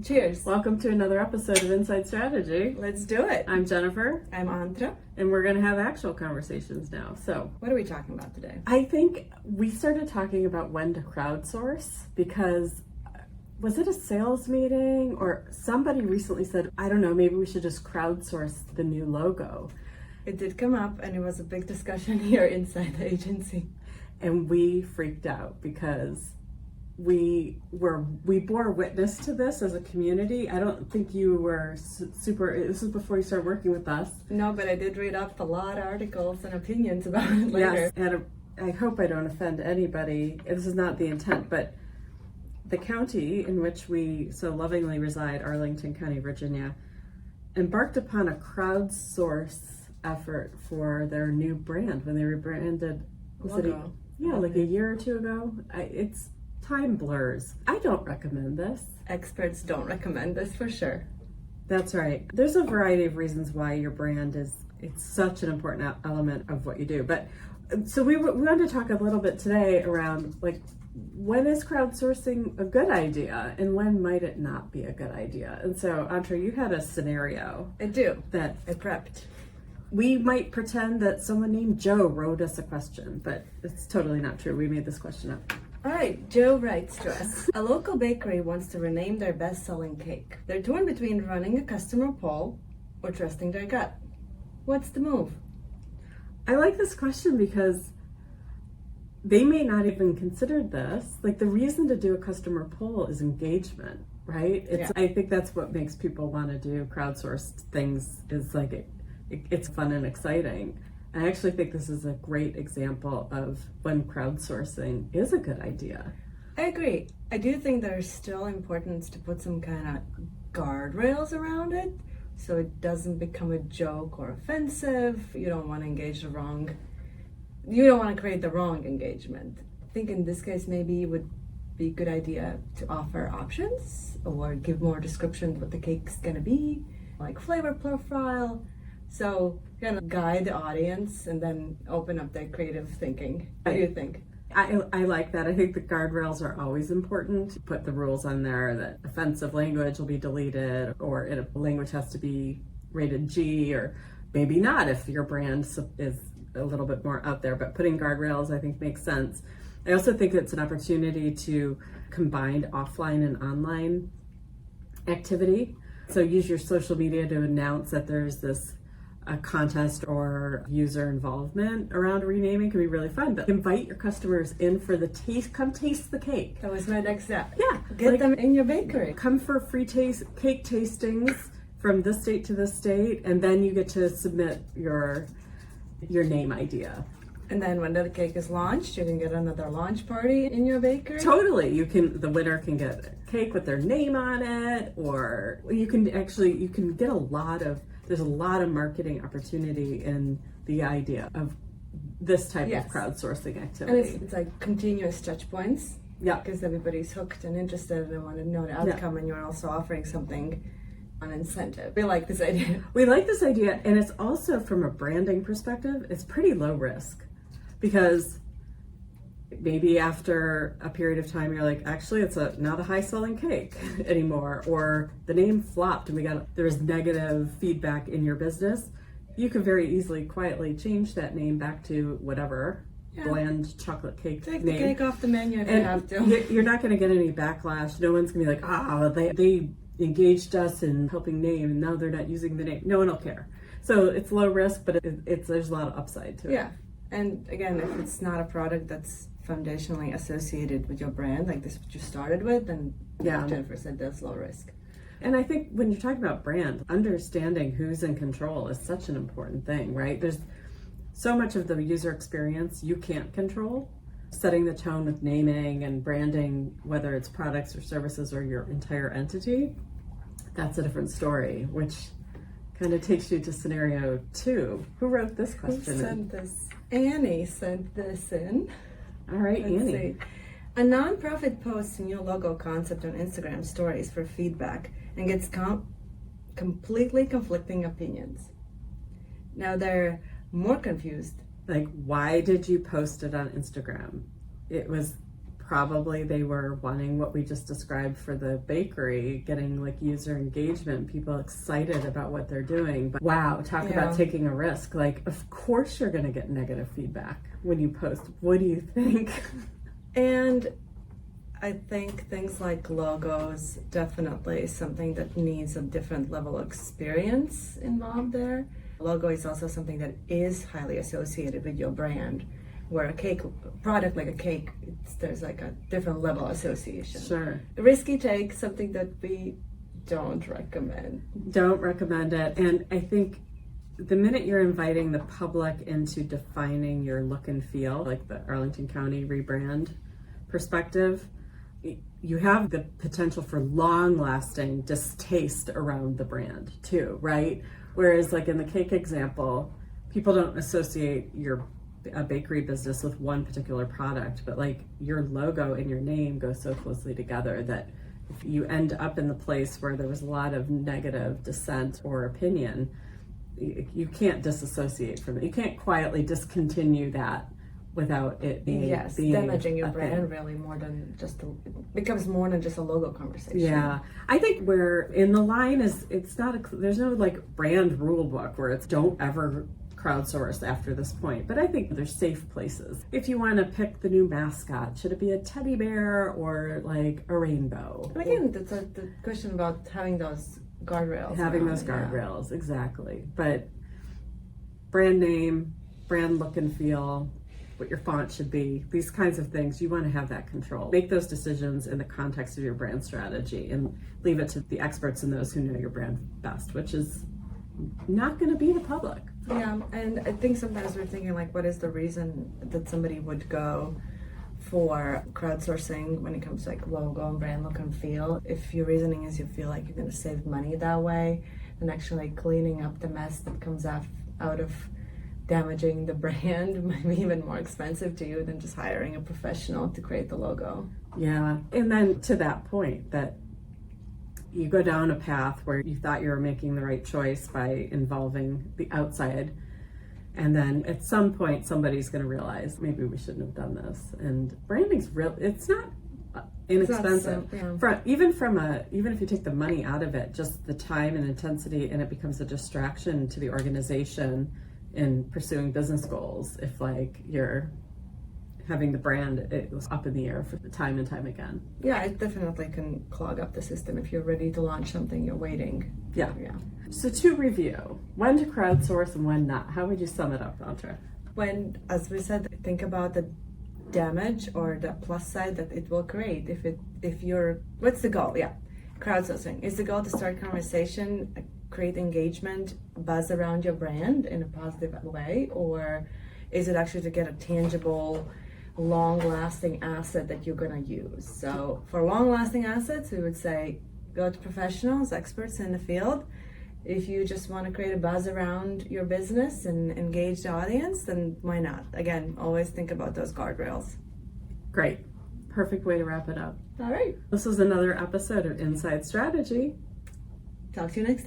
Cheers. Welcome to another episode of Inside Strategy. Let's do it. I'm Jennifer. I'm Antra. And we're going to have actual conversations now. So, what are we talking about today? I think we started talking about when to crowdsource because was it a sales meeting or somebody recently said, I don't know, maybe we should just crowdsource the new logo. It did come up and it was a big discussion here inside the agency. And we freaked out because we bore witness to this as a community. I don't think you were super, this was before you started working with us. No, but I did read up a lot of articles and opinions about it later. Yes, and I hope I don't offend anybody. This is not the intent, but the county in which we so lovingly reside, Arlington County, Virginia, embarked upon a crowdsource effort for their new brand when they rebranded. Logo. Like a year or two ago. It's time blurs. I don't recommend this. Experts don't recommend this for sure. That's right. There's a variety of reasons why your brand it's such an important element of what you do. But so we wanted to talk a little bit today around like when is crowdsourcing a good idea and when might it not be a good idea? And so Antra, you had a scenario. I do. That I prepped. We might pretend that someone named Joe wrote us a question, but it's totally not true. We made this question up. All right, Joe writes to us. A local bakery wants to rename their best-selling cake. They're torn between running a customer poll or trusting their gut. What's the move? I like this question because they may not even consider this. Like the reason to do a customer poll is engagement, right? I think that's what makes people want to do crowdsourced things is like it's fun and exciting. I actually think this is a great example of when crowdsourcing is a good idea. I agree. I do think there's still importance to put some kind of guardrails around it so it doesn't become a joke or offensive. You don't want to create the wrong engagement. I think in this case maybe it would be a good idea to offer options or give more description what the cake's gonna be, like flavor profile. So kind of guide the audience and then open up their creative thinking. What do you think? I like that. I think the guardrails are always important. Put the rules on there that offensive language will be deleted or language has to be rated G or maybe not if your brand is a little bit more out there. But putting guardrails I think makes sense. I also think it's an opportunity to combine offline and online activity. So use your social media to announce that there's a contest or user involvement around renaming can be really fun, but invite your customers in for the taste. Come taste the cake. That was my next step. Yeah. Get them in your bakery. Come for free cake tastings from this state to this state, and then you get to submit your name idea. And then when the cake is launched, you can get another launch party in your bakery. Totally. The winner can get a cake with their name on it, or you can get there's a lot of marketing opportunity in the idea of this type of crowdsourcing activity. And it's like continuous touch points. Yeah. Because everybody's hooked and interested and want to know the outcome, and you're also offering something on incentive. We like this idea. We like this idea, and it's also from a branding perspective, it's pretty low risk because maybe after a period of time you're like, actually it's not a high selling cake anymore, or the name flopped and there was negative feedback in your business. You can very easily quietly change that name back to whatever bland chocolate cake Take name. the cake off the menu if you have to. You're not going to get any backlash. No one's going to be like, they engaged us in helping name and now they're not using the name. No one will care. So it's low risk, but there's a lot of upside to it. Yeah. And again, if it's not a product that's foundationally associated with your brand, like this is what you started with, then like Jennifer said, that's low risk. And I think when you're talking about brand, understanding who's in control is such an important thing, right? There's so much of the user experience you can't control. Setting the tone with naming and branding, whether it's products or services or your entire entity, that's a different story, which kind of takes you to scenario 2. Who wrote this question? Who sent this? Annie sent this in. All right, Let's Annie. see. A nonprofit posts a new logo concept on Instagram stories for feedback and gets completely conflicting opinions. Now they're more confused. Like, why did you post it on Instagram? It was probably they were wanting what we just described for the bakery, getting like user engagement, people excited about what they're doing. But wow, talk about taking a risk. Like, of course you're going to get negative feedback when you post. What do you think? And I think things like logos, definitely something that needs a different level of experience involved there. Logo is also something that is highly associated with your brand, where a cake product like a cake, there's like a different level of association. Sure. Risky take, something that we don't recommend. Don't recommend it. And I think the minute you're inviting the public into defining your look and feel, like the Arlington County rebrand perspective, you have the potential for long-lasting distaste around the brand too, right? Whereas like in the cake example, people don't associate a bakery business with one particular product, but like your logo and your name go so closely together that if you end up in the place where there was a lot of negative dissent or opinion, you can't disassociate from it. You can't quietly discontinue that without it being damaging your brand really becomes more than just a logo conversation. Yeah, I think where in the line is there's no like brand rule book where it's don't ever crowdsource after this point, but I think there's safe places. If you want to pick the new mascot, should it be a teddy bear or like a rainbow? And again, that's the question about having those guardrails. Guardrails, exactly. But brand name, brand look and feel, what your font should be, these kinds of things, you want to have that control. Make those decisions in the context of your brand strategy and leave it to the experts and those who know your brand best, which is not going to be the public. Yeah, and I think sometimes we're thinking like, what is the reason that somebody would go for crowdsourcing when it comes to like logo and brand look and feel? If your reasoning is you feel like you're going to save money that way, then actually cleaning up the mess that comes out of damaging the brand might be even more expensive to you than just hiring a professional to create the logo. Yeah, and then to that point that you go down a path where you thought you were making the right choice by involving the outside, and then at some point somebody's going to realize maybe we shouldn't have done this. And branding's real, it's not inexpensive. Even if you take the money out of it, just the time and intensity, and it becomes a distraction to the organization in pursuing business goals. If like you're having the brand, it was up in the air for time and time again. Yeah, it definitely can clog up the system. If you're ready to launch something, you're waiting. Yeah. So to review, when to crowdsource and when not, how would you sum it up, Antra? When, as we said, think about the damage or the plus side that it will create. What's the goal? Yeah, crowdsourcing. Is the goal to start conversation, create engagement, buzz around your brand in a positive way, or is it actually to get a tangible, long-lasting asset that you're going to use? So for long-lasting assets, we would say go to professionals, experts in the field. If you just want to create a buzz around your business and engage the audience, then why not? Again, always think about those guardrails. Great. Perfect way to wrap it up. All right. This was another episode of Inside Strategy. Talk to you next time.